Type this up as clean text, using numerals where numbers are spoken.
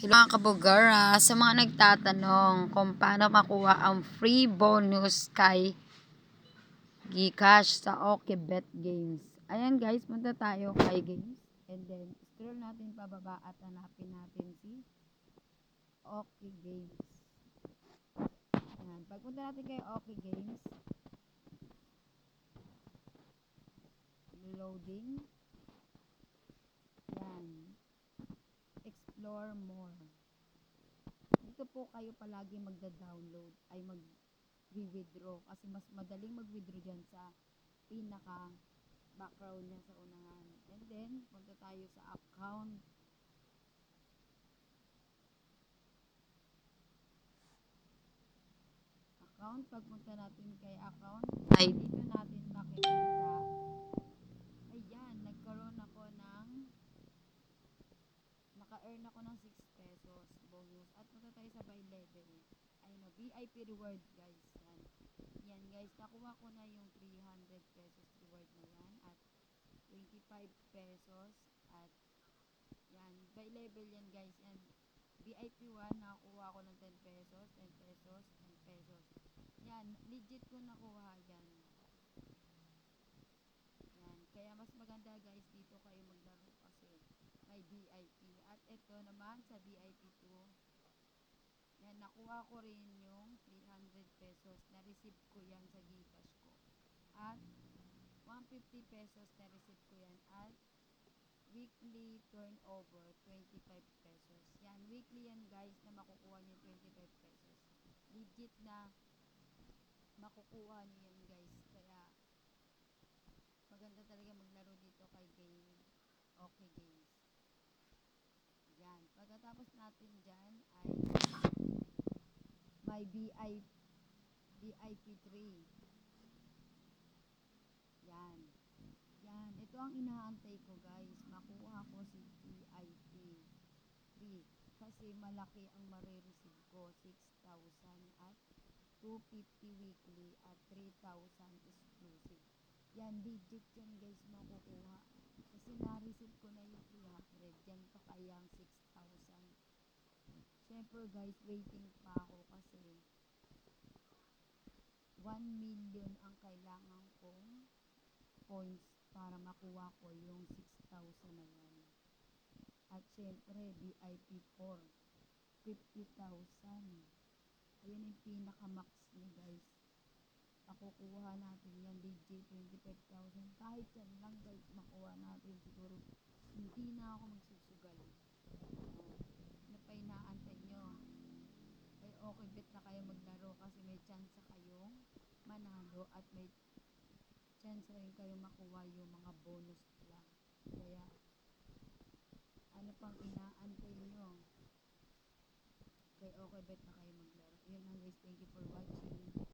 Hello mga kabugara, sa mga nagtatanong kung paano makuha ang free bonus kay GCash sa OkBet Games. Ayan guys, punta tayo kay Games. And then, scroll natin pababa at hanapin natin si OkGames. Ayan, pagpunta natin kay OkGames, loading. Ayan, explore more. Dito po kayo palagi magda-download ay mag-withdraw kasi mas madaling mag-withdraw dyan sa pinaka background niya sa unahan. And then, punta tayo sa account. Pagpunta natin kay account, ay dito natin makikita. Ayan, naka-earn ako ng 6 pesos bonus. At punta tayo sa buy level. Ayun, VIP reward guys. Yan guys, nakuha ko na yung 300 pesos reward na yan at 25 pesos at yan, by level yan guys. Yan, VIP 1 nakakuha ko ng 10 pesos, 10 pesos, 10 pesos. Yan, legit ko nakuha yan. Yan, kaya mas maganda guys dito kayo maglaro kasi may VIP. At ito naman sa VIP 2, yan, nakuha ko rin yung 300 pesos. Na-receive ko yan sa GCash ko. At 150 pesos na-receive ko yan. At weekly turnover, 25 pesos. Yan, weekly yan guys na makukuha nyo 25 pesos. Legit na makukuha nyo yan guys. Kaya, maganda talaga maglaro dito kay OkGames. Yan, pagkatapos natin dyan ay may VIP 3. Yan. Yan. Ito ang inaantay ko guys. Makuha ko si VIP 3. Kasi malaki ang marireceive ko. 6,000 at 250 weekly at 3,000 exclusive. Yan. Legit yan guys makukuha. Kasi na-receive ko na yung 300. Yan pa kayang 6,000. Siyempre guys, waiting pa ako kasi 1 million ang kailangan kong points para makuha ko yung 6,000 na yan. At syempre, VIP 4, 50,000. Ayan yung pinaka-max niya guys. Makukuha natin yan, legit 25,000. Kahit yan lang guys, makuha natin siguro. Hindi na ako magsusugal. Ano pa inaantay nyo? Ay OkBet na kayo maglaro kasi may chance kayong manalo at may chance rin kayo makuha yung mga bonus lang. Kaya, ano pang inaantay nyo? Kay OkBet na kayo maglaro. Yun lang guys, thank you for watching.